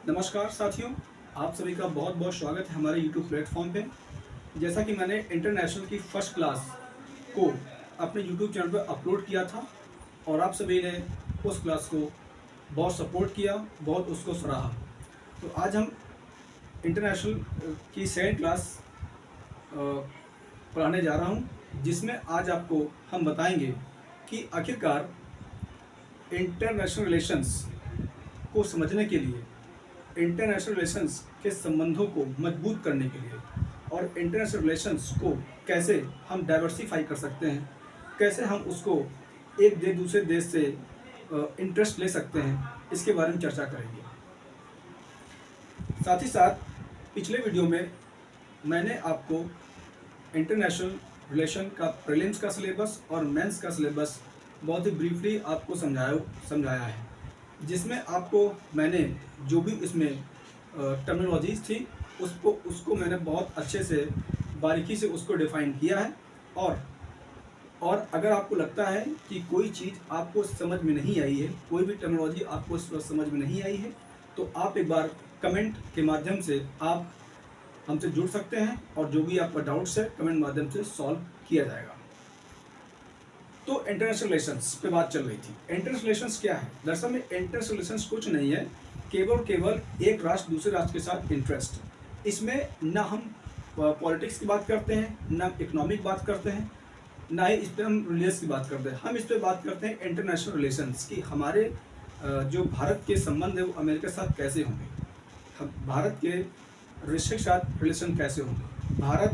नमस्कार साथियों, आप सभी का बहुत बहुत स्वागत है हमारे YouTube प्लेटफॉर्म पे। जैसा कि मैंने इंटरनेशनल की फर्स्ट क्लास को अपने YouTube चैनल पर अपलोड किया था और आप सभी ने उस क्लास को बहुत सपोर्ट किया, बहुत उसको सराहा। तो आज हम इंटरनेशनल की सेकंड क्लास पढ़ाने जा रहा हूँ, जिसमें आज आपको हम बताएंगे कि आखिरकार इंटरनेशनल रिलेशंस को समझने के लिए, इंटरनेशनल रिलेशंस के संबंधों को मजबूत करने के लिए और इंटरनेशनल रिलेशंस को कैसे हम डाइवर्सिफाई कर सकते हैं, कैसे हम उसको एक देश दूसरे देश से इंटरेस्ट ले सकते हैं, इसके बारे में चर्चा करेंगे। साथ ही साथ पिछले वीडियो में मैंने आपको इंटरनेशनल रिलेशन का प्रीलिम्स का सिलेबस और मेंस का सिलेबस बहुत ही ब्रीफली आपको समझाया है, जिसमें आपको मैंने जो भी इसमें टर्मिनोलॉजीज थी उसको मैंने बहुत अच्छे से बारीकी से उसको डिफ़ाइन किया है। और अगर आपको लगता है कि कोई चीज़ आपको समझ में नहीं आई है, कोई भी टर्मिनोलॉजी आपको समझ में नहीं आई है, तो आप एक बार कमेंट के माध्यम से आप हमसे जुड़ सकते हैं और जो भी आपका डाउट्स है कमेंट माध्यम से सॉल्व किया जाएगा। तो इंटरनेशनल रिलेशंस पे बात चल रही थी। इंटरनेशनल रिलेशंस क्या है? दरअसल में इंटरनेशनल रिलेशंस कुछ नहीं है, केवल एक राष्ट्र दूसरे राष्ट्र के साथ इंटरेस्ट। इसमें ना हम पॉलिटिक्स की बात करते हैं, ना इकोनॉमिक बात करते हैं, ना ही इस पर हम रिलीजियस की बात करते हैं। हम इस पर बात करते हैं इंटरनेशनल रिलेशंस की हमारे जो भारत के संबंध है वो अमेरिका के साथ कैसे होंगे, हम भारत के रशिया के साथ रिलेशन कैसे होंगे, भारत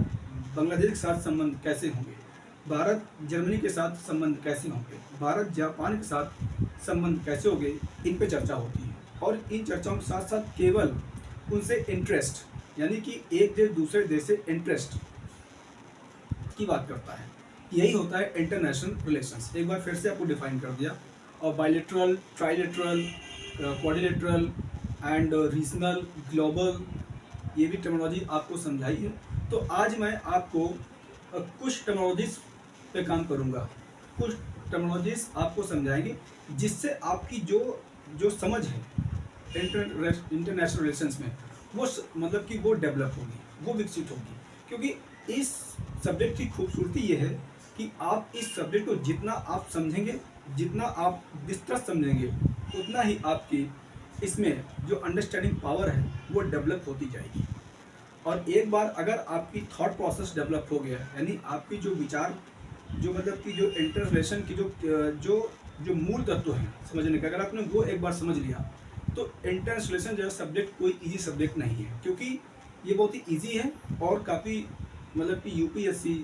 बांग्लादेश के साथ संबंध कैसे होंगे, भारत जर्मनी के साथ संबंध कैसे होंगे, भारत जापान के साथ संबंध कैसे होंगे, इन पे चर्चा होती है। और इन चर्चाओं के साथ साथ केवल उनसे इंटरेस्ट, यानी कि एक देश दूसरे देश से इंटरेस्ट की बात करता है, यही होता है इंटरनेशनल रिलेशंस। एक बार फिर से आपको डिफाइन कर दिया। और bilateral, trilateral, quadrilateral and regional, global, ये भी टर्मिनोलॉजी आपको समझाई है। तो आज मैं आपको कुछ टर्मिनोलॉजीज पे काम करूँगा, कुछ टर्मिनोलॉजीज आपको समझाएंगे जिससे आपकी जो समझ है इंटरनेशनल रिलेशंस में वो मतलब कि वो डेवलप होगी, वो विकसित होगी। क्योंकि इस सब्जेक्ट की खूबसूरती ये है कि आप इस सब्जेक्ट को जितना आप समझेंगे, जितना आप विस्तृत समझेंगे, उतना ही आपकी इसमें जो अंडरस्टैंडिंग पावर है वो डेवलप होती जाएगी। और एक बार अगर आपकी थॉट प्रोसेस डेवलप हो गया, यानी आपकी जो विचार, जो मतलब कि जो इंटर रिलेशन की जो मूल तत्व है समझने का, अगर आपने वो एक बार समझ लिया, तो इंटरनेशनल रिलेशन जो सब्जेक्ट कोई इजी सब्जेक्ट नहीं है, क्योंकि ये बहुत ही इजी है और काफ़ी मतलब कि यूपीएससी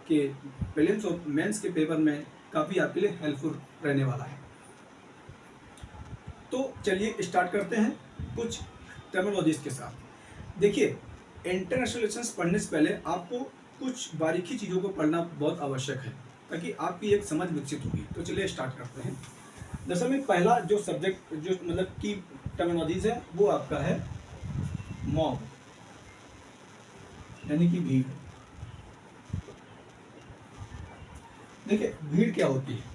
के प्रीलिम्स और मेंस के पेपर में काफ़ी आपके लिए हेल्पफुल रहने वाला है। तो चलिए स्टार्ट करते हैं कुछ टर्मिनोलॉजीज के साथ। देखिए, इंटरनेशनल रिलेशंस पढ़ने से पहले आपको कुछ बारीकी चीज़ों को पढ़ना बहुत आवश्यक है, ताकि आपकी एक समझ विकसित होगी। तो चलिए स्टार्ट करते हैं। दरअसल में पहला जो सब्जेक्ट जो मतलब की टर्मिनोलॉजीज है वो आपका है मॉब, यानी कि भीड़। देखिए, भीड़ क्या होती है?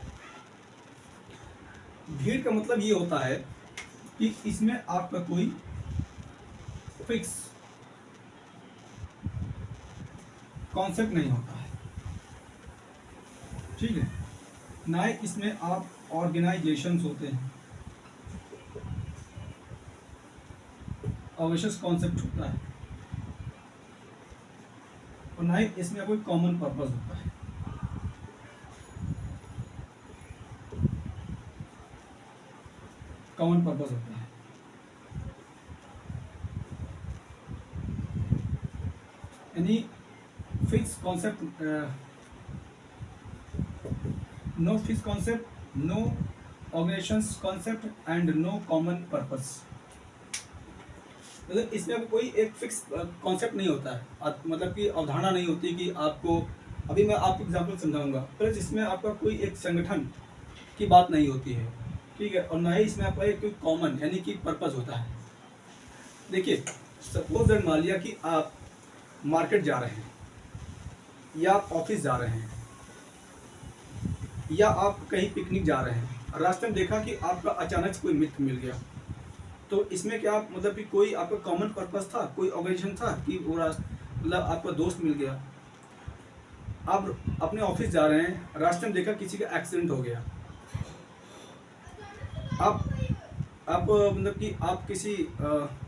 भीड़ का मतलब ये होता है कि इसमें आपका कोई फिक्स कॉन्सेप्ट नहीं होता है, ठीक है, ना ही इसमें आप ऑर्गेनाइजेशंस होते हैं, ऑर्गेनाइजेशंस कॉन्सेप्ट होता है, और ना ही इसमें कोई कॉमन पर्पस होता है। कॉमन पर्पस होता है, यानी fix concept, no fix concept, no organisations concept and no common purpose. मतलब इसमें कोई एक फिक्स कॉन्सेप्ट नहीं होता है, मतलब कि अवधारणा नहीं होती कि आपको, अभी मैं आपको एग्जांपल समझाऊंगा। प्लस इसमें आपका कोई एक संगठन की बात नहीं होती है, ठीक है, और ना ही इसमें आपका एक कॉमन यानी कि पर्पस होता है। देखिए, सपोज दैट मान लिया कि आप मार्केट जा रहे हैं, या आप ऑफिस जा रहे हैं, या आप कहीं पिकनिक जा रहे हैं, रास्ते में देखा कि आपका अचानक से कोई मित्र मिल गया, तो इसमें क्या आप मतलब कि कोई आपका कॉमन पर्पस था, कोई ऑर्गेनाइजेशन था कि वो मतलब आपका दोस्त मिल गया। आप अपने ऑफिस जा रहे हैं, रास्ते में देखा किसी का एक्सीडेंट हो गया, आप मतलब कि आप किसी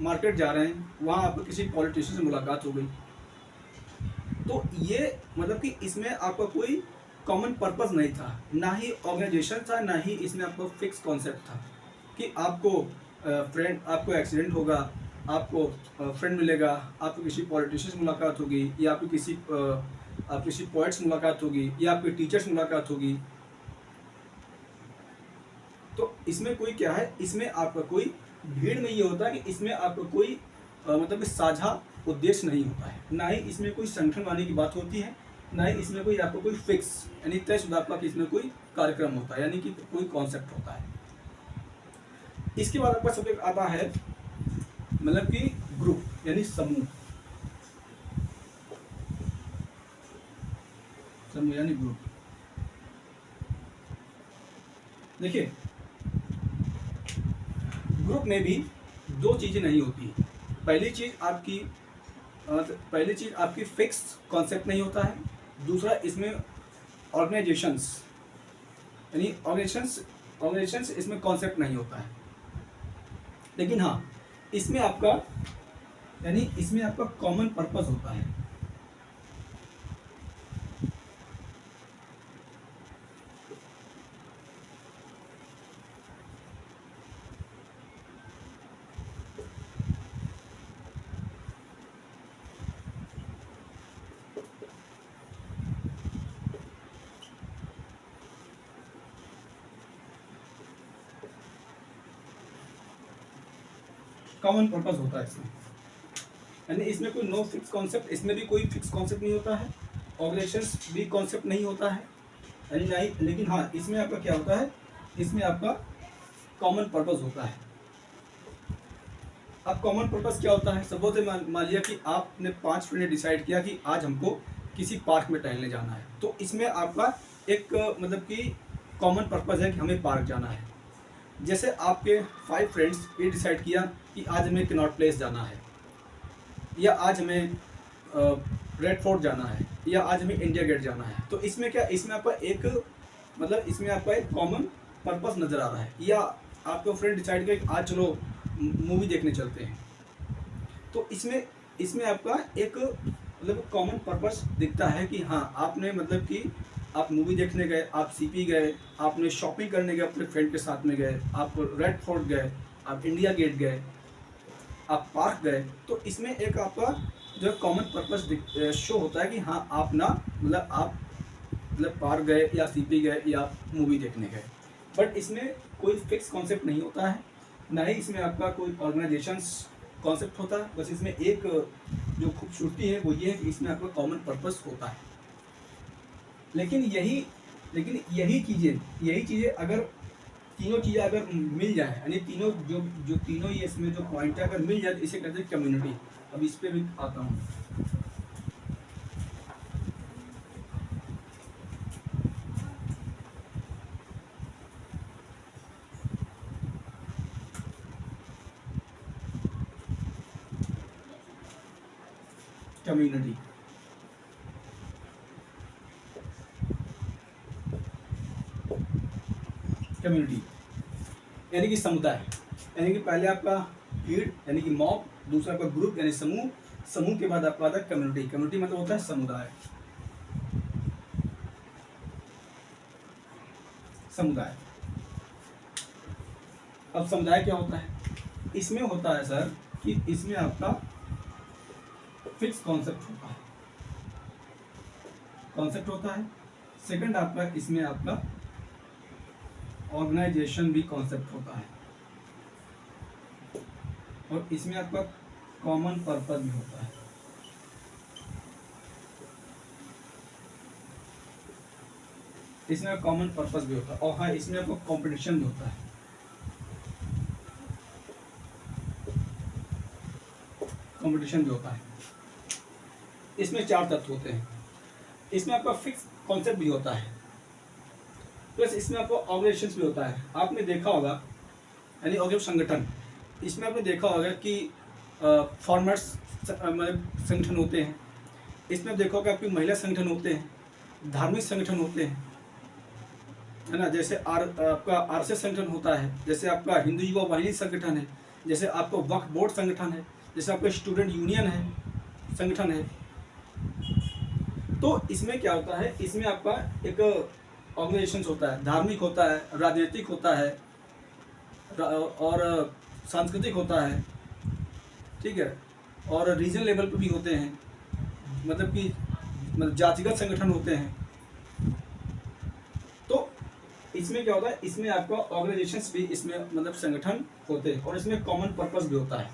मार्केट जा रहे हैं, वहाँ आपको किसी पॉलिटिशियन से मुलाकात हो गई। तो ये मतलब कि इसमें आपका कोई कॉमन पर्पस नहीं था, ना ही ऑर्गेनाइजेशन था, ना ही इसमें आपको फिक्स कॉन्सेप्ट था कि आपको फ्रेंड, आपको एक्सीडेंट होगा, आपको फ्रेंड मिलेगा, आपको किसी पॉलिटिशियन से मुलाकात होगी, या आपको किसी पोइट से मुलाकात होगी, या आपके टीचर से मुलाकात होगी। तो इसमें कोई क्या है, इसमें आपका कोई भीड़ में ये होता है कि इसमें आपका कोई मतलब साझा उद्देश्य नहीं होता है, ना ही इसमें कोई संगठन बनाने की बात होती है, ना ही इसमें कोई आपको कोई फिक्स यानी तयशुदा आपका कि इसमें कोई कार्यक्रम होता है, यानी कि कोई कॉन्सेप्ट होता है। इसके बाद आपका सब्जेक्ट आता है मतलब कि ग्रुप यानी समूह। समूह यानी ग्रुप। देखिए, ग्रुप में भी दो चीजें नहीं होती। पहली चीज आपकी फिक्स कॉन्सेप्ट नहीं होता है। दूसरा, इसमें ऑर्गेनाइजेशंस यानी ऑर्गेनाइजेशंस इसमें कॉन्सेप्ट नहीं होता है। लेकिन हाँ, इसमें आपका कॉमन पर्पस होता है। कॉमन पर्पस होता है इसमें, यानी इसमें कोई नो फिक्स कॉन्सेप्ट, इसमें भी कोई फिक्स कॉन्सेप्ट नहीं होता है, ऑर्गेनाइजेशंस भी कॉन्सेप्ट नहीं होता है, यानी नहीं। लेकिन हाँ, इसमें आपका क्या होता है, इसमें आपका कॉमन पर्पस होता है। अब कॉमन पर्पस क्या होता है, सपोज मान लिया कि आपने 5 फ्रेंड ने डिसाइड किया कि आज हमको किसी पार्क में टहलने जाना है। तो इसमें आपका एक मतलब कि कॉमन पर्पस है कि हमें पार्क जाना है। जैसे आपके 5 फ्रेंड्स ये डिसाइड किया कि आज हमें कनॉट प्लेस जाना है, या आज हमें रेड फोर्ट जाना है, या आज हमें इंडिया गेट जाना है। तो इसमें क्या, इसमें आपका एक कॉमन पर्पस नज़र आ रहा है। या आपका फ्रेंड डिसाइड किया कि आज चलो मूवी देखने चलते हैं। तो इसमें आपका एक मतलब कॉमन पर्पस दिखता है कि हाँ, आपने मतलब कि आप मूवी देखने गए, आप सीपी गए, आपने शॉपिंग करने गए, अपने फ्रेंड के साथ में गए, आप रेड फोर्ट गए, आप इंडिया गेट गए, आप पार्क गए। तो इसमें एक आपका जो कॉमन पर्पस शो होता है कि हाँ, आप पार्क गए, या सीपी गए, या मूवी देखने गए। बट इसमें कोई फिक्स कॉन्सेप्ट नहीं होता है, ना ही इसमें आपका कोई ऑर्गेनाइजेशंस कॉन्सेप्ट होता है। बस इसमें एक जो खूबसूरती है वो ये है कि इसमें आपका कॉमन पर्पस होता है। लेकिन यही चीज़ें अगर तीनों चीज़ें अगर मिल जाए, यानी तीनों जो तीनों ये इसमें जो पॉइंट है अगर मिल जाए, तो इसे कहते हैं कम्युनिटी। अब इस पे भी आता हूँ। कम्युनिटी यानी कि समुदाय, यानी कि पहले आपका भीड़ यानी कि मॉब, दूसरा आपका ग्रुप यानी समूह, समूह के बाद आपका आता है कम्युनिटी। कम्युनिटी मतलब होता है समुदाय। समुदाय, अब समुदाय क्या होता है, इसमें होता है सर कि इसमें आपका फिक्स कॉन्सेप्ट होता है। सेकंड, आपका इसमें आपका ऑर्गेनाइजेशन भी कॉन्सेप्ट होता है, और इसमें आपका कॉमन पर्पस भी होता है। इसमें कॉमन पर्पस भी होता है, और हाँ, इसमें आपको कंपटीशन भी होता है। कंपटीशन भी होता है। इसमें 4 तत्व होते हैं। इसमें आपका फिक्स कॉन्सेप्ट भी होता है, प्लस इसमें आपको ऑर्गेनाइजेशन भी होता है। आपने देखा होगा, यानी ऑर्गेनाइजेशन संगठन, इसमें आपने देखा होगा कि फार्मर्स मतलब संगठन होते हैं। इसमें आप देखा होगा आपकी महिला संगठन होते हैं, धार्मिक संगठन होते हैं, है ना। जैसे आपका आरएसएस संगठन होता है, जैसे आपका हिंदू युवा वाहिनी संगठन है, जैसे आपका वक्फ बोर्ड संगठन है, जैसे आपका स्टूडेंट यूनियन है संगठन है। तो इसमें क्या होता है, इसमें आपका एक ऑर्गेनाइजेशन होता है, धार्मिक होता है, राजनीतिक होता है और सांस्कृतिक होता है, ठीक है। और रीजनल लेवल पे भी होते हैं, मतलब कि जातिगत संगठन होते हैं। तो इसमें क्या होता है, इसमें आपका ऑर्गेनाइजेशंस भी इसमें मतलब संगठन होते हैं, और इसमें कॉमन पर्पस भी होता है,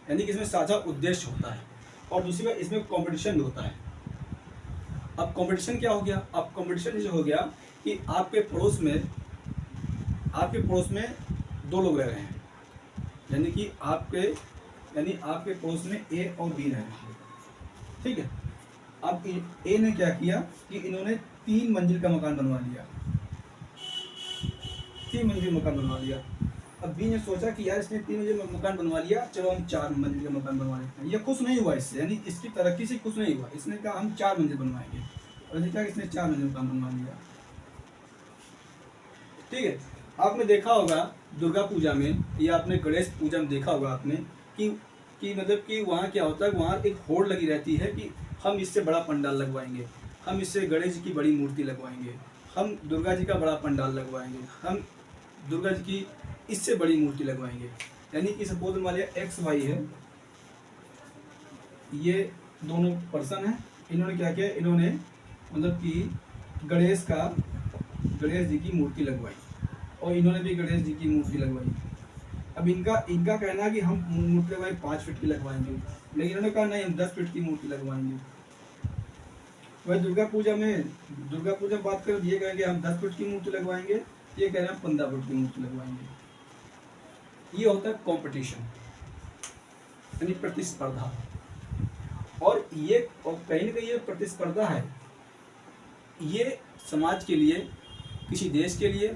यानी कि इसमें साझा उद्देश्य होता है। और दूसरी बात, इसमें कंपटीशन भी होता है। अब कंपटीशन क्या हो गया, अब कंपटीशन जो हो गया कि आपके पड़ोस में दो लोग रह रहे हैं, यानी कि आपके पड़ोस में ए और बी रह रहे हैं, ठीक है। अब ए ने क्या किया कि इन्होंने 3 मंजिल का मकान बनवा लिया, 3 मंजिल मकान बनवा लिया। अब बी ने सोचा कि यार इसने 3 मंजिल मकान बनवा लिया, चलो हम 4 मंजिल का मकान बनवा लेते हैं। ये खुश नहीं हुआ इससे, यानी इसकी तरक्की से खुश नहीं हुआ। इसने कहा हम 4 मंजिल बनवाएंगे, और इसने कहा इसने 4 मंजिल मकान बनवा लिया, ठीक है। आपने देखा होगा दुर्गा पूजा में या आपने गणेश पूजा में देखा होगा आपने कि मतलब कि वहाँ क्या होता है, वहाँ एक होड़ लगी रहती है कि हम इससे बड़ा पंडाल लगवाएंगे, हम इससे गणेश जी की बड़ी मूर्ति लगवाएंगे, हम दुर्गा जी का बड़ा पंडाल लगवाएंगे, हम दुर्गा जी की इससे बड़ी मूर्ति लगवाएंगे। यानी कि सपोज मान लिया एक्स वाई है, ये दोनों पर्सन है, इन्होंने क्या किया, इन्होंने मतलब कि गणेश जी की मूर्ति लगवाई, और इन्होंने भी गणेश जी की मूर्ति लगवाई। अब इनका कहना है कि हम मूर्ति लगवाई 5 फीट की लगवाएंगे, लेकिन इन्होंने कहा नहीं हम 10 फीट की मूर्ति लगवाएंगे। वह दुर्गा पूजा बात कर, ये कहेंगे हम 10 फीट की मूर्ति लगवाएंगे, ये कह रहे हैं 15 फीट की मूर्ति लगवाएंगे। ये होता है कंपटीशन, यानी प्रतिस्पर्धा। और ये कहीं ना कहीं ये प्रतिस्पर्धा है, ये समाज के लिए, किसी देश के लिए,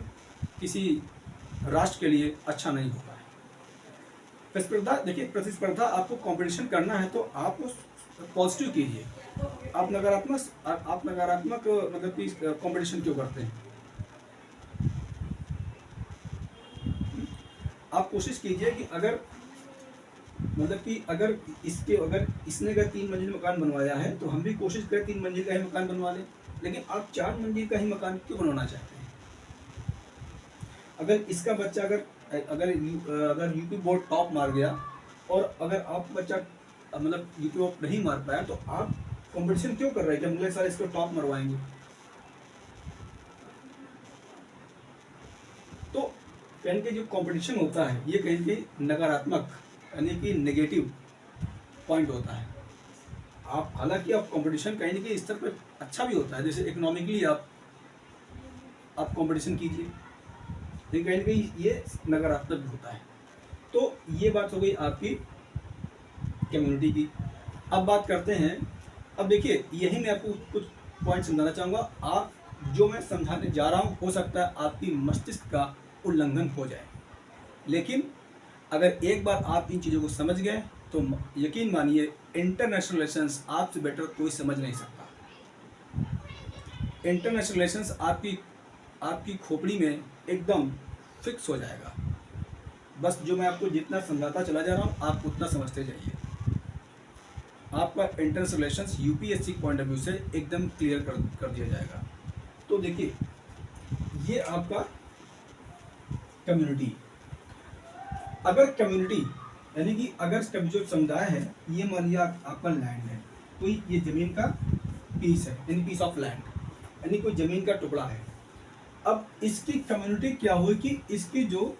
किसी राष्ट्र के लिए अच्छा नहीं होता है। प्रतिस्पर्धा, देखिए प्रतिस्पर्धा, आपको कंपटीशन करना है तो आप उस पॉजिटिव कीजिए। आप नकारात्मक मतलब कि कंपटीशन क्यों करते हैं। आप कोशिश कीजिए कि अगर इसने अगर 3 मंजिल मकान बनवाया है तो हम भी कोशिश करें 3 मंजिल का ही मकान बनवा लें। लेकिन आप 4 मंजिल का ही मकान क्यों बनवाना चाहते हैं। अगर इसका बच्चा अगर यूपी बोर्ड टॉप मार गया, और अगर आपका बच्चा मतलब यूपी बोर्ड नहीं मार पाया, तो आप कंपटीशन क्यों कर रहे हैं कि अगले साल इसको टॉप मरवाएंगे। तो कहीं के जो कंपटीशन होता है, ये कहीं के नकारात्मक, यानी कि नेगेटिव पॉइंट होता है। आप हालांकि आप कंपटीशन कहीं ना कहीं स्तर पर अच्छा भी होता है, जैसे इकोनॉमिकली आप कंपटीशन कीजिए, लेकिन कहीं ना कहीं ये नकारात्मक भी होता है। तो ये बात हो गई आपकी कम्युनिटी की। अब बात करते हैं, अब देखिए यही मैं आपको कुछ पॉइंट समझाना चाहूँगा। आप जो मैं समझाने जा रहा हूँ, हो सकता है आपकी मस्तिष्क का उल्लंघन हो जाए, लेकिन अगर एक बार आप इन चीज़ों को समझ गए तो यकीन मानिए इंटरनेशनल रिलेशंस आपसे बेटर कोई समझ नहीं सकता। इंटरनेशनल रिलेशंस आपकी खोपड़ी में एकदम फिक्स हो जाएगा। बस जो मैं आपको जितना समझाता चला जा रहा हूँ, आप उतना समझते जाइए। आपका international relations UPSC point of view से एकदम क्लियर कर दिया जाएगा। तो देखिए, ये आपका कम्युनिटी, अगर कम्युनिटी यानी कि अगर जो समुदाय है, ये मान लिया आपका लैंड है, कोई ये जमीन का पीस है, यानी पीस ऑफ लैंड, यानी कोई जमीन का टुकड़ा है। अब इसकी कम्युनिटी क्या हुई कि इसकी जो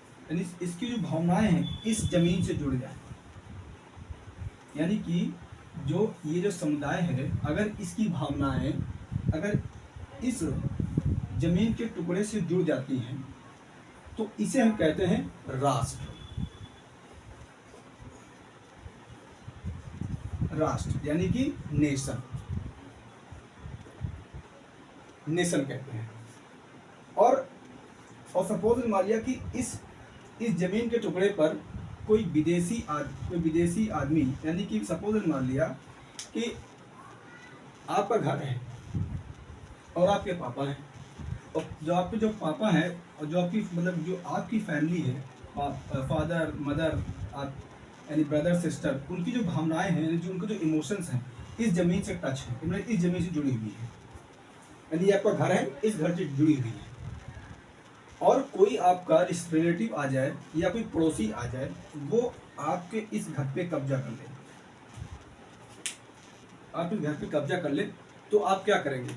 भावनाएं हैं इस जमीन से जुड़ जाए, यानी कि ये जो समुदाय है, अगर इसकी भावनाएं अगर इस जमीन के टुकड़े से जुड़ जाती हैं, तो इसे हम कहते हैं राष्ट्र। यानी कि नेशन कहते हैं। और सपोज मान लिया कि इस जमीन के टुकड़े पर कोई विदेशी आदमी, यानी कि सपोज मान लिया कि आपका घर है और आपके पापा हैं, और जो पापा हैं और जो आपकी मतलब जो आपकी फैमिली है, फादर मदर, आप यानी ब्रदर सिस्टर, उनकी जो भावनाएं हैं, यानी जो उनके जो इमोशंस हैं, इस ज़मीन से टच है, मतलब इस ज़मीन से जुड़ी हुई है। यानी आपका घर है, इस घर से जुड़ी हुई है। और कोई आपका रिलेटिव आ जाए या कोई पड़ोसी आ जाए, वो आपके इस घर पे कब्जा कर ले, आप इस घर पे कब्जा कर ले, तो आप क्या करेंगे?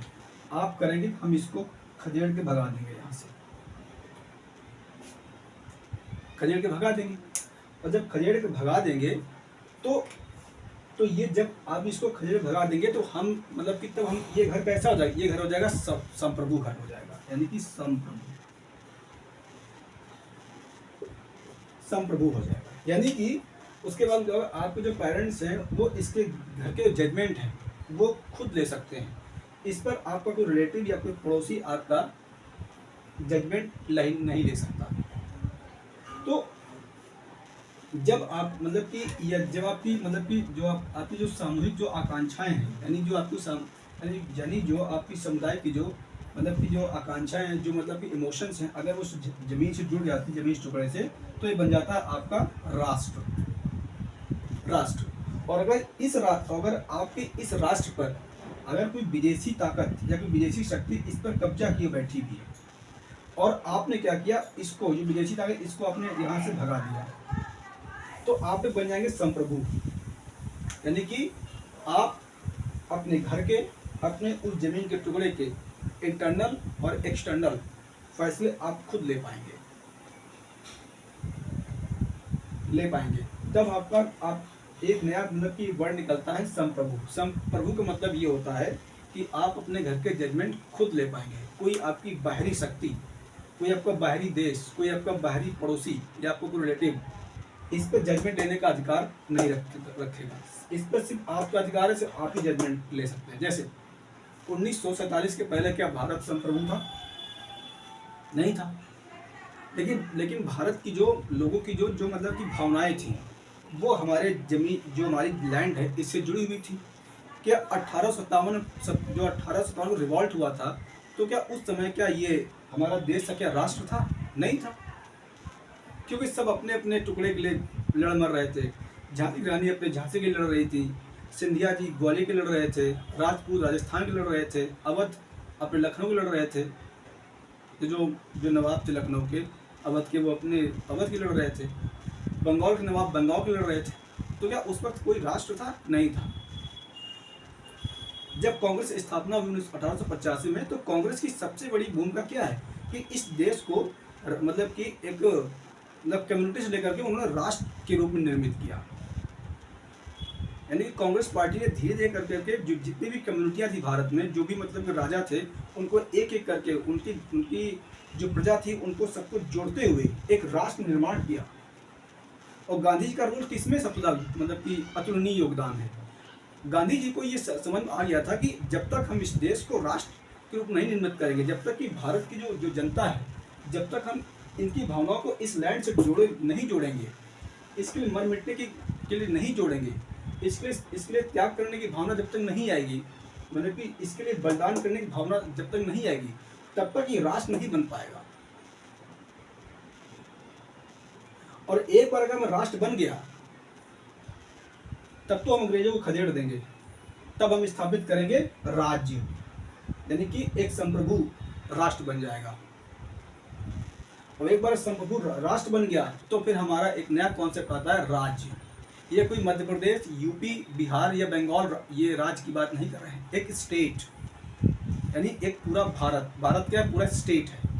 आप करेंगे हम इसको खदेड़ के भगा देंगे, यहाँ से खदेड़ के भगा देंगे। और जब खदेड़ के भगा देंगे तो ये जब आप इसको खदेड़ भगा देंगे तो हम मतलब कि तब हम ये घर कैसा हो जाएगा? ये घर हो जाएगा संप्रभु घर हो जाएगा, यानी कि संप्रभु हो जाएगा। यानी कि उसके बाद जो आपके जो पेरेंट्स हैं वो इसके घर के जजमेंट हैं वो खुद ले सकते हैं। इस पर आपका कोई रिलेटिव या कोई पड़ोसी आपका जजमेंट नहीं ले सकता। तो जब आप मतलब कि या जब आपकी मतलब कि जो आपकी जो सामूहिक जो आकांक्षाएं हैं, यानी जो आपकी यानी जो आपकी समुदाय की जो मतलब कि जो आकांक्षाएं हैं, जो मतलब कि इमोशंस हैं, अगर उस जमीन से जुड़ जाती है, जमीन टुकड़े से, तो ये बन जाता है आपका राष्ट्र। और अगर आपके इस राष्ट्र पर अगर कोई विदेशी ताकत या कोई विदेशी शक्ति इस पर कब्जा किए बैठी भी है, और आपने क्या किया, इसको जो विदेशी ताकत इसको आपने यहाँ से भगा दिया, तो आप बन जाएंगे संप्रभु। यानी कि आप अपने घर के, अपने उस जमीन के टुकड़े के इंटरनल और एक्सटर्नल फैसले आप खुद ले पाएंगे। तब आप एक नया मतलब कि वर्ड निकलता है संप्रभु। संप्रभु का मतलब ये होता है कि आप अपने घर के जजमेंट खुद ले पाएंगे। कोई आपकी बाहरी शक्ति, कोई आपका बाहरी देश, कोई आपका बाहरी पड़ोसी या आपको कोई रिलेटिव इस पर जजमेंट लेने का अधिकार नहीं रखेगा। इस पर सिर्फ आपका अधिकार है, सिर्फ आप ही जजमेंट ले सकते हैं। जैसे 1947 के पहले क्या भारत संप्रभु था? नहीं था। लेकिन भारत की जो लोगों की जो मतलब की भावनाएं थी, वो हमारे जमीन जो हमारी लैंड है इससे जुड़ी हुई थी। क्या 1857 को रिवॉल्ट हुआ था, तो क्या उस समय क्या ये हमारा देश था, क्या राष्ट्र था? नहीं था, क्योंकि सब अपने अपने टुकड़े के लिए लड़ मर रहे थे। झांसी की रानी अपने झांसी के लिए लड़ रही थी, सिंधिया जी ग्वालियर के लड़ रहे थे, राजपूत राजस्थान के लड़ रहे थे, अवध अपने लखनऊ के लड़ रहे थे, जो नवाब थे लखनऊ के अवध के, वो अपने अवध के लड़ रहे थे, बंगाल के नवाब बंगाल के लड़ रहे थे। तो क्या उस वक्त कोई राष्ट्र था? नहीं था। जब कांग्रेस की स्थापना हुई 1885 में, तो कांग्रेस की सबसे बड़ी भूमिका क्या है कि इस देश को मतलब कि एक मतलब कम्युनिटी से लेकर के उन्होंने राष्ट्र के रूप में निर्मित किया। यानी कि कांग्रेस पार्टी ने धीरे धीरे करके जो जितनी भी कम्युनिटियाँ थी भारत में, जो भी मतलब राजा थे, उनको एक एक करके उनकी जो प्रजा थी उनको सबको जोड़ते हुए एक राष्ट्र निर्माण किया। और गांधी जी का रोल किसमें सबसे ज़्यादा मतलब कि अतुलनीय योगदान है। गांधी जी को ये समझ आ गया था कि जब तक हम इस देश को राष्ट्र के रूप नहीं निर्मित करेंगे, जब तक कि भारत की जो जनता है, जब तक हम इनकी भावनाओं को इस लैंड से नहीं जोड़ेंगे, इसके लिए मर मिटने के लिए नहीं जोड़ेंगे, इसके लिए त्याग करने की भावना जब तक नहीं आएगी, मतलब कि इसके लिए बलिदान करने की भावना जब तक नहीं आएगी, तब तक ये राष्ट्र नहीं बन पाएगा। और एक बार अगर राष्ट्र बन गया, तब तो हम अंग्रेजों को खदेड़ देंगे, तब हम स्थापित करेंगे राज्य, यानी कि एक संप्रभु राष्ट्र बन जाएगा। और एक बार संप्रभु राष्ट्र बन गया तो फिर हमारा एक नया कॉन्सेप्ट आता है राज्य। ये कोई मध्य प्रदेश, यूपी, बिहार या बंगाल ये राज्य की बात नहीं कर रहे हैं, एक स्टेट, यानी एक पूरा भारत क्या पूरा स्टेट है।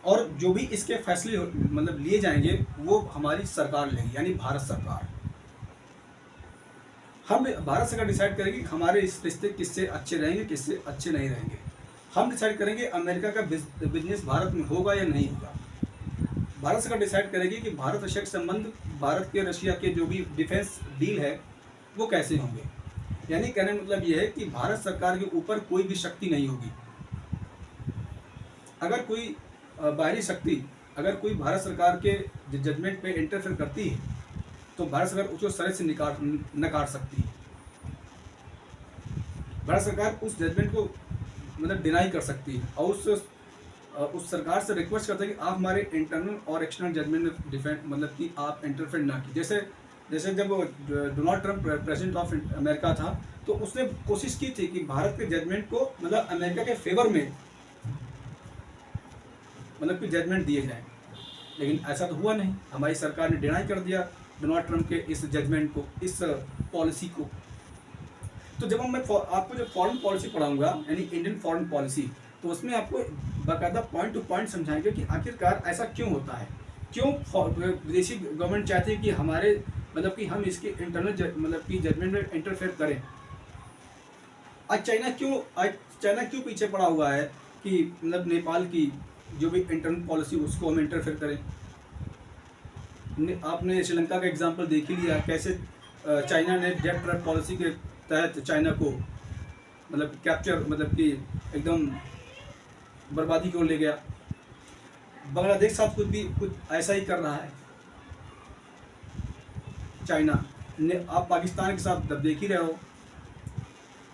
और जो भी इसके फैसले मतलब लिए जाएंगे वो हमारी सरकार लेगी, यानी भारत सरकार। हम भारत सरकार डिसाइड करेगी कि हमारे इस रिश्ते किससे अच्छे रहेंगे, किससे अच्छे नहीं रहेंगे। हम डिसाइड करेंगे अमेरिका का बिजनेस भारत में होगा या नहीं होगा। भारत सरकार डिसाइड करेगी कि भारत रशिया के संबंध, भारत के रशिया के जो भी डिफेंस डील है वो कैसे होंगे। यानी कहने का मतलब ये है कि भारत सरकार के ऊपर कोई भी शक्ति नहीं होगी। अगर कोई बाहरी शक्ति अगर कोई भारत सरकार के जजमेंट पे इंटरफेयर करती है तो भारत सरकार उसको सर से नकार सकती है। भारत सरकार उस जजमेंट को मतलब डिनाई कर सकती है और उस सरकार से रिक्वेस्ट करता है कि आप हमारे इंटरनल और एक्सटर्नल जजमेंट में डिफेंड मतलब कि आप इंटरफेयर ना की। जैसे जब Donald Trump president of America था तो उसने कोशिश की थी कि भारत के जजमेंट को मतलब अमेरिका के फेवर में मतलब कि जजमेंट दिए जाए, लेकिन ऐसा तो हुआ नहीं। हमारी सरकार ने डिनाई कर दिया डोनाल्ड ट्रंप के इस जजमेंट को, इस पॉलिसी को। तो जब मैं आपको जब फॉरेन पॉलिसी पढ़ाऊंगा यानी इंडियन फॉरेन पॉलिसी, तो उसमें आपको बाकायदा पॉइंट टू पॉइंट समझाएंगे कि आखिरकार ऐसा क्यों होता है, क्यों विदेशी गवर्नमेंट चाहती है कि हमारे मतलब कि हम इसके इंटरनल मतलब कि जजमेंट में इंटरफेयर करें। आज चाइना क्यों पीछे पड़ा हुआ है कि मतलब नेपाल की जो भी इंटरनल पॉलिसी उसको हम इंटरफेयर करें। आपने श्रीलंका का एग्जांपल देख ही लिया, कैसे चाइना ने डेट ट्रैप पॉलिसी के तहत चाइना को मतलब कैप्चर मतलब कि एकदम बर्बादी की ओर ले गया। बांग्लादेश साथ कुछ ऐसा ही कर रहा है चाइना ने। आप पाकिस्तान के साथ देख ही रहे हो।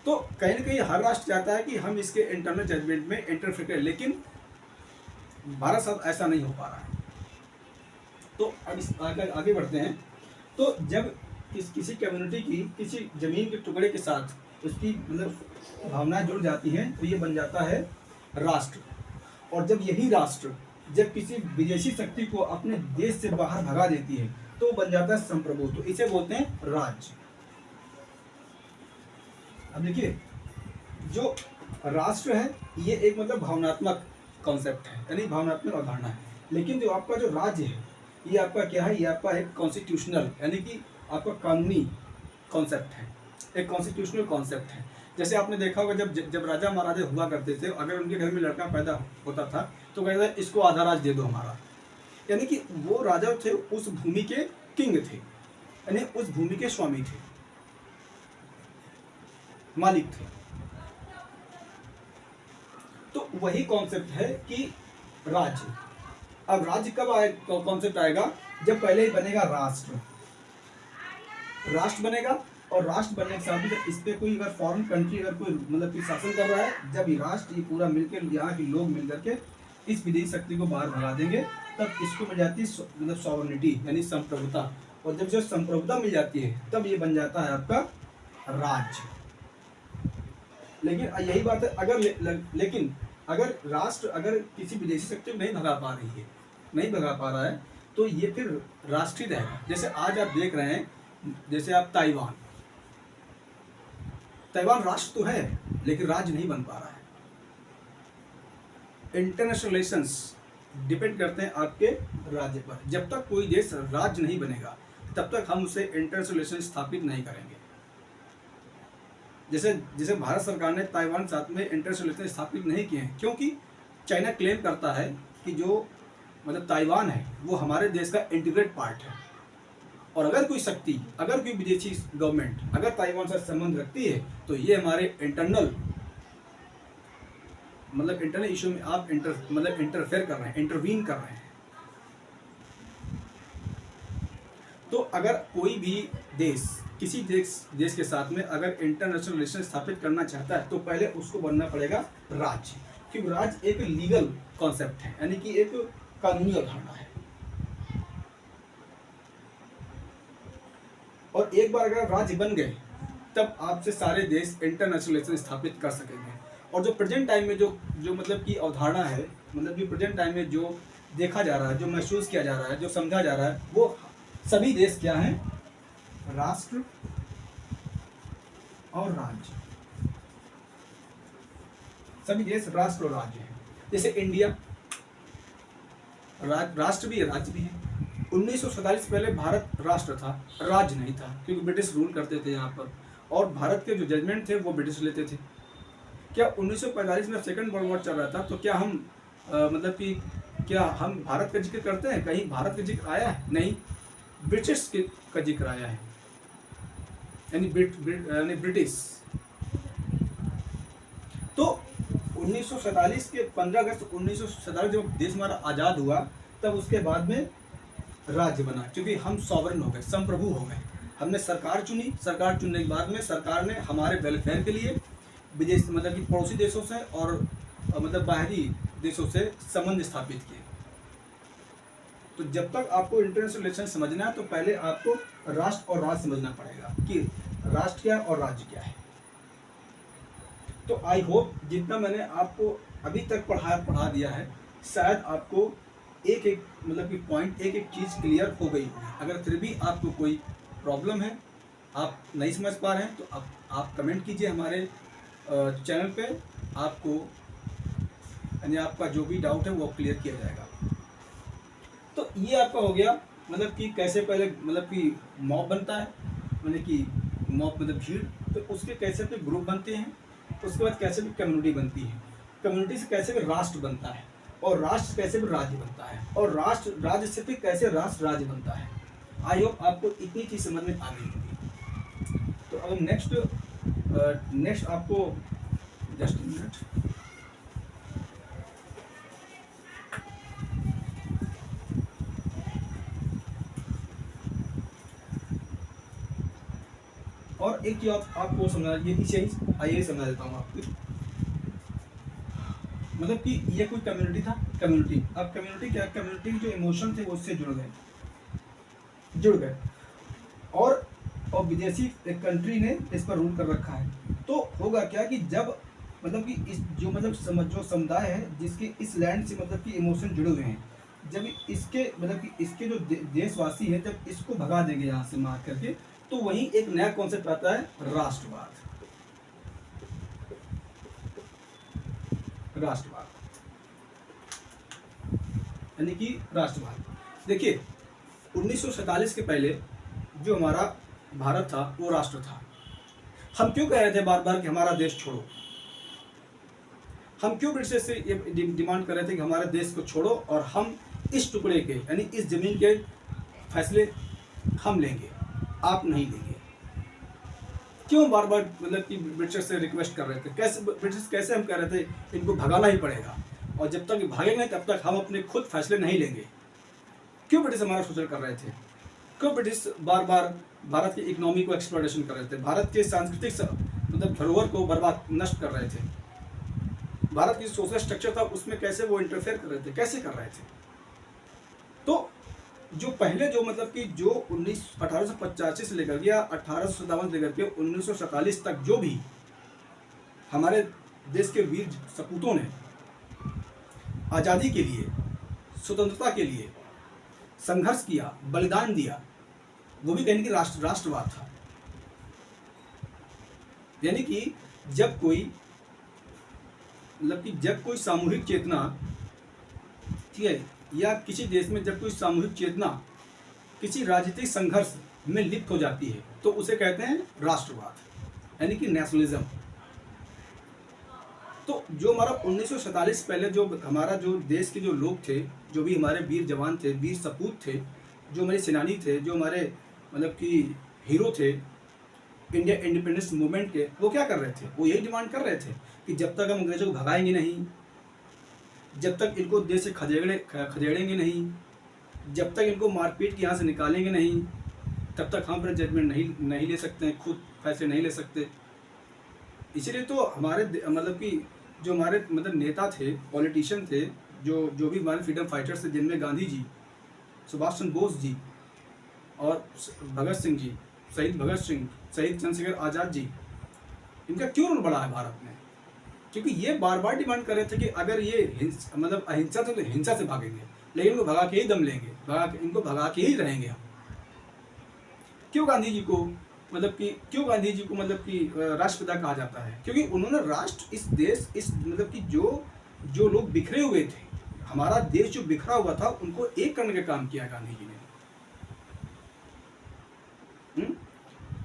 तो कहीं ना कहीं हर राष्ट्र चाहता है कि हम इसके इंटरनल जजमेंट में इंटरफेयर करें, लेकिन भारत साथ ऐसा नहीं हो पा रहा है। तो अब आगे बढ़ते हैं। तो जब किसी कम्युनिटी की किसी जमीन के टुकड़े के साथ उसकी मतलब भावनाएं जुड़ जाती हैं तो ये बन जाता है राष्ट्र। और जब यही राष्ट्र जब किसी विदेशी शक्ति को अपने देश से बाहर भगा देती है तो बन जाता है संप्रभु। तो इसे बोलते हैं राज्य। अब देखिए, जो राष्ट्र है ये एक मतलब भावनात्मक कॉन्सेप्ट है, यानी भावनात्मक अवधारणा है। लेकिन जो आपका जो राज्य है ये आपका क्या है, ये आपका एक कॉन्स्टिट्यूशनल यानी कि आपका कानूनी कॉन्सेप्ट है, एक कॉन्स्टिट्यूशनल कॉन्सेप्ट है। जैसे आपने देखा होगा जब राजा महाराजा हुआ करते थे, अगर उनके घर में लड़का पैदा होता था तो कहते थे इसको आधा राज दे दो हमारा, यानी कि वो राजा थे उस भूमि के किंग थे, यानी उस भूमि के स्वामी थे, मालिक थे। तो वही कॉन्सेप्ट है कि राज्य। अब राज्य कब कॉन्सेप्ट आएगा, जब पहले ही बनेगा राष्ट्र बनेगा। और राष्ट्र बनने के साथ ही इस पे कोई अगर फॉरेन कंट्री अगर कोई मतलब कि शासन कर रहा है, जब ये राष्ट्र ये पूरा मिलकर यहाँ के लोग मिल करके इस विदेशी शक्ति को बाहर भगा देंगे, तब इसको मिल जाती है मतलब सॉवरेनिटी यानी संप्रभुता। और जब संप्रभुता मिल जाती है तब ये बन जाता है आपका राज्य। लेकिन यही बात है, लेकिन अगर राष्ट्र अगर किसी विदेशी शक्ति को नहीं भगा पा रहा है तो ये फिर राष्ट्रीय रहेगा। जैसे आज आप देख रहे हैं, जैसे आप ताइवान राष्ट्र तो है लेकिन राज्य नहीं बन पा रहा है। इंटरनेशनल रिलेशंस डिपेंड करते हैं आपके राज्य पर। जब तक कोई देश राज्य नहीं बनेगा तब तक हम उसे इंटरनेशनल रिलेशन स्थापित नहीं करेंगे। जैसे भारत सरकार ने ताइवान साथ में इंटरनेशनल रिलेशन स्थापित नहीं किए हैं, क्योंकि चाइना क्लेम करता है कि जो मतलब ताइवान है वो हमारे देश का इंटीग्रेट पार्ट है। और अगर कोई विदेशी गवर्नमेंट अगर ताइवान से संबंध रखती है तो ये हमारे इंटरनल इशू में आप इंटरफेयर कर रहे हैं, इंटरवीन कर रहे हैं। तो अगर कोई भी देश किसी देश के साथ में अगर इंटरनेशनल रिलेशन स्थापित करना चाहता है तो पहले उसको बनना पड़ेगा राज्य, क्योंकि राज्य एक लीगल कॉन्सेप्ट है, यानी कि एक कानूनी अवधारणा है। और एक बार अगर राज्य बन गए तब आपसे सारे देश इंटरनेशनल रिलेशन स्थापित कर सकेंगे। और जो प्रेजेंट टाइम में जो मतलब की अवधारणा है, मतलब कि प्रेजेंट टाइम में जो देखा जा रहा है, जो महसूस किया जा रहा है, जो समझा जा रहा है, वो सभी देश क्या हैं, राष्ट्र और राज्य। सभी देश राष्ट्र और राज्य हैं। जैसे इंडिया राष्ट्र भी है राज्य भी है। 1947 पहले भारत राष्ट्र था, राज्य नहीं था, क्योंकि ब्रिटिश रूल करते थे यहाँ पर और भारत के जो जजमेंट थे वो ब्रिटिश लेते थे। क्या 1945 में सेकंड वर्ल्ड वॉर चल रहा था तो क्या हम मतलब कि क्या हम भारत का जिक्र करते हैं? कहीं भारत का जिक्र आया है? नहीं, ब्रिटिश का जिक्र आया है, यानी ब्रिटिश। तो 1947 के 15 अगस्त 1947 जब देश हमारा आज़ाद हुआ तब उसके बाद में राज्य बना, क्योंकि हम सॉवरेन हो गए, संप्रभु हो गए। हमने सरकार चुनी, सरकार चुनने के बाद में सरकार ने हमारे वेलफेयर के लिए विदेश मतलब कि पड़ोसी देशों से और मतलब बाहरी देशों से संबंध स्थापित किए। तो जब तक आपको इंटरनेशनल रिलेशन समझना है तो पहले आपको राष्ट्र और राज्य समझना पड़ेगा कि राष्ट्र क्या और राज्य क्या है। तो आई होप जितना मैंने आपको अभी तक पढ़ा दिया है, शायद आपको एक एक मतलब कि पॉइंट एक एक चीज़ क्लियर हो गई। अगर फिर भी आपको कोई प्रॉब्लम है, आप नहीं समझ पा रहे हैं, तो आप कमेंट कीजिए हमारे चैनल पे। आपको यानी आपका जो भी डाउट है वो क्लियर किया जाएगा। तो ये आपका हो गया मतलब कि कैसे पहले मतलब कि मॉब बनता है, मतलब कि मॉब मतलब भीड़, तो उसके कैसे फिर ग्रुप बनते हैं, उसके बाद कैसे भी कम्युनिटी बनती है, कम्युनिटी से कैसे भी राष्ट्र बनता है, और राष्ट्र कैसे भी राज्य बनता है, और राष्ट्र राज्य से फिर कैसे राष्ट्र राज्य बनता है। आई होप आपको इतनी चीज़ समझ में आ गई होगी। तो अब नेक्स्ट आपको जस्ट मिनट, और एक चीज आपको समझा, ये इसे आइए समझा देता हूँ आपको। मतलब कि ये कोई कम्युनिटी था, कम्युनिटी, अब कम्युनिटी क्या, कम्युनिटी जो इमोशन थे वो उससे जुड़ गए और विदेशी एक कंट्री ने इस पर रूल कर रखा है। तो होगा क्या कि जब मतलब कि इस जो मतलब जो समुदाय है जिसके इस लैंड से मतलब कि इमोशन जुड़े हुए हैं, जब इसके मतलब कि इसके जो देशवासी हैं जब इसको भगा देंगे यहाँ से मार करके, तो वहीं एक नया कॉन्सेप्ट आता है, राष्ट्रवाद। राष्ट्रवाद यानी कि राष्ट्रवाद। देखिए 1947 के पहले जो हमारा भारत था वो राष्ट्र था। हम क्यों कह रहे थे बार बार कि हमारा देश छोड़ो, हम क्यों ब्रिटिश से ये डिमांड कर रहे थे कि हमारे देश को छोड़ो और हम इस टुकड़े के यानी इस जमीन के फैसले हम लेंगे, आप नहीं लेंगे। क्यों बार बार मतलब कि ब्रिटिश से रिक्वेस्ट कर रहे थे, कैसे ब्रिटिश कैसे हम कह रहे थे इनको भगाना ही पड़ेगा, और जब तक भागेंगे तब तक हम अपने खुद फैसले नहीं लेंगे। क्यों ब्रिटिश हमारा शोषण कर रहे थे, क्यों ब्रिटिश बार बार भारत की इकोनॉमी को एक्सप्लॉयटेशन कर रहे थे, भारत के सांस्कृतिक मतलब धरोहर को बर्बाद नष्ट कर रहे थे, भारत की सोशल स्ट्रक्चर था उसमें कैसे वो इंटरफेयर कर रहे थे, कैसे कर रहे थे। तो जो पहले जो मतलब कि जो 1885 से लेकर या 1857 से लेकर के 1947 तक जो भी हमारे देश के वीर सपूतों ने आज़ादी के लिए, स्वतंत्रता के लिए संघर्ष किया, बलिदान दिया, वो भी कहने की राष्ट्रवाद था। यानी कि जब कोई मतलब कि जब कोई सामूहिक चेतना, ठीक है, या किसी देश में जब कोई सामूहिक चेतना किसी राजनीतिक संघर्ष में लिप्त हो जाती है तो उसे कहते हैं राष्ट्रवाद यानी कि नेशनलिज्म। तो जो हमारा 1947 पहले जो हमारा जो देश के जो लोग थे, जो भी हमारे वीर जवान थे, वीर सपूत थे, जो हमारे सेनानी थे, जो हमारे मतलब कि हीरो थे इंडिया इंडिपेंडेंस मूवमेंट के, वो क्या कर रहे थे, वो यही डिमांड कर रहे थे कि जब तक हम अंग्रेजों को भगाएंगे नहीं, जब तक इनको देश से खदेड़ेंगे नहीं, जब तक इनको मारपीट के यहाँ से निकालेंगे नहीं, तब तक हम अपना जजमेंट नहीं ले सकते हैं, खुद फैसले नहीं ले सकते। इसीलिए तो हमारे मतलब कि जो हमारे मतलब नेता थे, पॉलिटिशियन थे, जो भी हमारे फ्रीडम फाइटर्स थे, जिनमें गांधी जी, सुभाष चंद्र बोस जी और भगत सिंह जी, शहीद भगत सिंह, शहीद चंद्रशेखर आज़ाद जी, इनका क्यों रोल बड़ा है भारत में? क्योंकि ये बार बार डिमांड कर रहे थे कि अगर ये मतलब अहिंसा से, तो हिंसा से भागेंगे, लेकिन इनको भगा के ही दम लेंगे, इनको भगा के ही रहेंगे हम। क्यों गांधी जी को मतलब कि राष्ट्रपिता कहा जाता है? क्योंकि उन्होंने राष्ट्र, इस देश, इस मतलब कि जो लोग बिखरे हुए थे, हमारा देश जो बिखरा हुआ था, उनको एक करने का काम किया गांधी जी ने।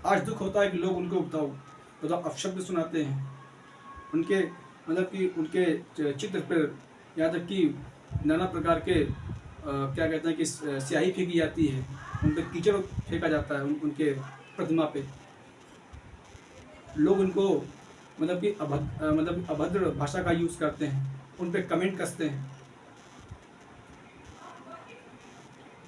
आज दुख होता है कि लोग उनको बताओ अपशब्द सुनाते हैं, उनके मतलब कि उनके चित्र पर, यहाँ तक कि नाना प्रकार के क्या कहते हैं कि स्याही फेंकी जाती है, उन पर कीचड़ फेंका जाता है, उनके प्रतिमा पे। लोग उनको मतलब कि अभद्र भाषा का यूज़ करते हैं, उन पर कमेंट कसते हैं।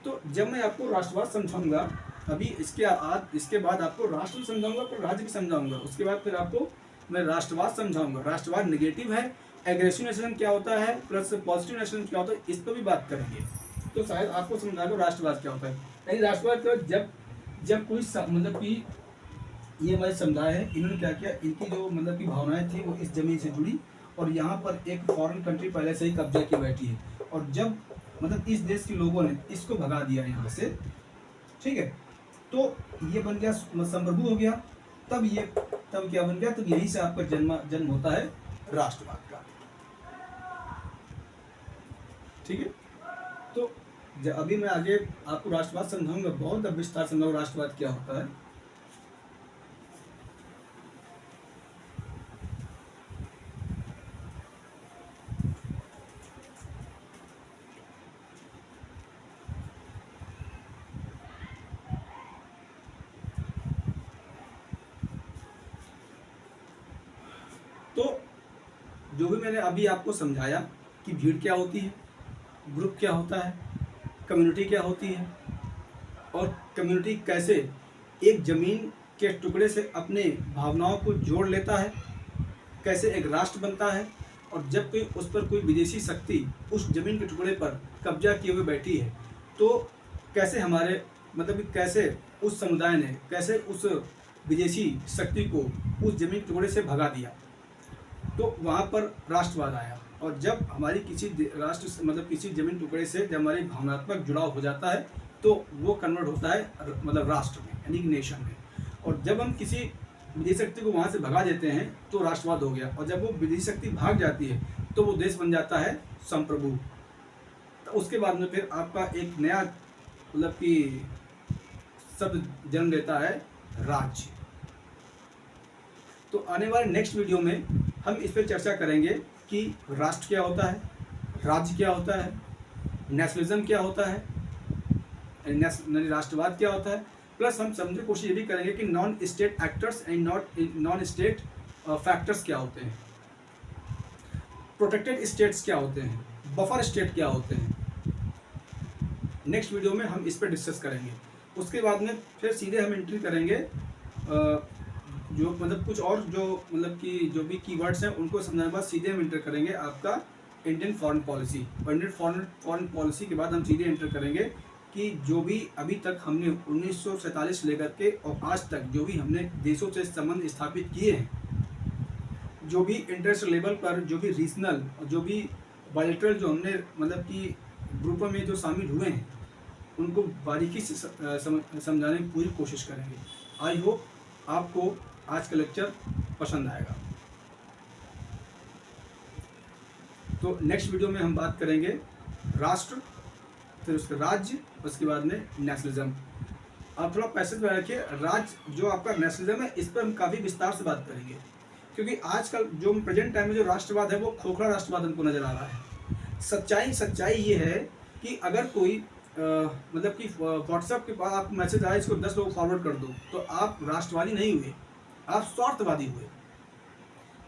तो जब मैं आपको राष्ट्रवाद समझाऊंगा, अभी इसके बाद आपको राष्ट्र समझाऊंगा, फिर राज्य भी समझाऊंगा, उसके बाद फिर आपको मैं राष्ट्रवाद समझाऊंगा। राष्ट्रवाद नेगेटिव है, एग्रेसिव नेशनलिज्म क्या होता है, प्लस पॉजिटिव नेशनलिज्म क्या होता है, इस पर भी बात करेंगे। तो शायद आपको समझा दो राष्ट्रवाद क्या होता है। यानी राष्ट्रवाद का जब कोई मतलब कि ये हमारे समुदाय है, इन्होंने क्या किया, इनकी जो मतलब की भावनाएं थी वो इस जमीन से जुड़ी, और यहाँ पर एक फॉरेन कंट्री पहले से ही कब्जा किए बैठी है, और जब मतलब इस देश के लोगों ने इसको भगा दिया यहाँ से, ठीक है, तो ये बन गया संप्रभु हो गया। तब क्या बन गया, तो यही से आपका जन्म होता है राष्ट्रवाद का। ठीक है, तो अभी मैं आगे आपको राष्ट्रवाद समझाऊंगा, बहुत विस्तार समझाऊंगा राष्ट्रवाद क्या होता है। तो जो भी मैंने अभी आपको समझाया कि भीड़ क्या होती है, ग्रुप क्या होता है, कम्युनिटी क्या होती है, और कम्युनिटी कैसे एक ज़मीन के टुकड़े से अपने भावनाओं को जोड़ लेता है, कैसे एक राष्ट्र बनता है, और जब कोई उस पर कोई विदेशी शक्ति उस ज़मीन के टुकड़े पर कब्जा किए हुए बैठी है, तो कैसे हमारे मतलब कि कैसे उस समुदाय ने कैसे उस विदेशी शक्ति को उस ज़मीन के टुकड़े से भगा दिया, तो वहाँ पर राष्ट्रवाद आया। और जब हमारी किसी राष्ट्र मतलब किसी जमीन टुकड़े से जब हमारी भावनात्मक जुड़ाव हो जाता है, तो वो कन्वर्ट होता है मतलब राष्ट्र में, यानी कि नेशन में। और जब हम किसी विदेशी शक्ति को वहाँ से भगा देते हैं तो राष्ट्रवाद हो गया, और जब वो विदेशी शक्ति भाग जाती है तो वो देश बन जाता है संप्रभु। तो उसके बाद में फिर आपका एक नया मतलब कि शब्द जन्म लेता है, राज्य। तो आने वाले नेक्स्ट वीडियो में हम इस पर चर्चा करेंगे कि राष्ट्र क्या होता है, राज्य क्या होता है, नेशनलिज्म क्या होता है, राष्ट्रवाद क्या होता है, प्लस हम समझने की कोशिश ये भी करेंगे कि non state actors and non state factors क्या होते हैं, प्रोटेक्टेड स्टेट्स क्या होते हैं, बफर स्टेट क्या होते हैं। नेक्स्ट वीडियो में हम इस पर डिस्कस करेंगे। उसके बाद में फिर सीधे हम एंट्री करेंगे जो मतलब कुछ और जो मतलब कि जो भी कीवर्ड्स हैं उनको समझने के बाद सीधे हम एंटर करेंगे आपका इंडियन फॉरेन पॉलिसी। और इंडियन फॉरेन पॉलिसी के बाद हम सीधे एंटर करेंगे कि जो भी अभी तक हमने 1947 लेकर के और आज तक जो भी हमने देशों से संबंध स्थापित किए हैं, जो भी इंटरनेशनल लेवल पर जो भी रीजनल और जो भी बायलैटरल जो हमने मतलब कि ग्रुपों में जो शामिल हुए हैं, उनको बारीकी से समझाने की पूरी कोशिश करेंगे। आई होप आपको आज का लेक्चर पसंद आएगा। तो नेक्स्ट वीडियो में हम बात करेंगे राष्ट्र, फिर उसके राज्य, उसके बाद में नेशनलिज्म। आप थोड़ा पैसेज में रखिए, राज्य जो आपका नेशनलिज्म है इस पर हम काफ़ी विस्तार से बात करेंगे, क्योंकि आजकल जो प्रेजेंट टाइम में जो राष्ट्रवाद है वो खोखला राष्ट्रवाद हमको नजर आ रहा है। सच्चाई ये है कि अगर कोई मतलब कि व्हाट्सएप के पास आपको मैसेज आया, इसको 10 लोग फॉरवर्ड कर दो, तो आप राष्ट्रवादी नहीं हुए, आप स्वार्थवादी हुए।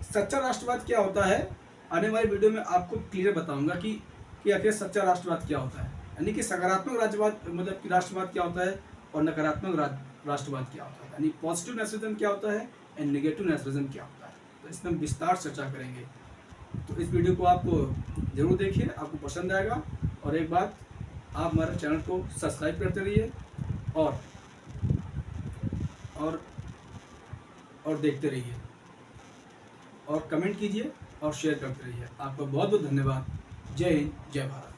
सच्चा राष्ट्रवाद क्या होता है, आने वाले वीडियो में आपको क्लियर बताऊंगा कि आखिर सच्चा राष्ट्रवाद क्या होता है, यानी कि सकारात्मक राष्ट्रवाद मतलब कि राष्ट्रवाद क्या होता है और नकारात्मक राष्ट्रवाद क्या होता है, यानी पॉजिटिव नेशनलिज्म क्या होता है एंड नेगेटिव नेशनलिज्म क्या होता है। तो इसमें हम विस्तार चर्चा करेंगे। तो इस वीडियो को आप जरूर देखिए, आपको पसंद आएगा। और एक बात, आप हमारे चैनल को सब्सक्राइब करते रहिए और देखते रहिए, और कमेंट कीजिए और शेयर करते रहिए। आपका बहुत बहुत धन्यवाद। जय हिंद, जय भारत।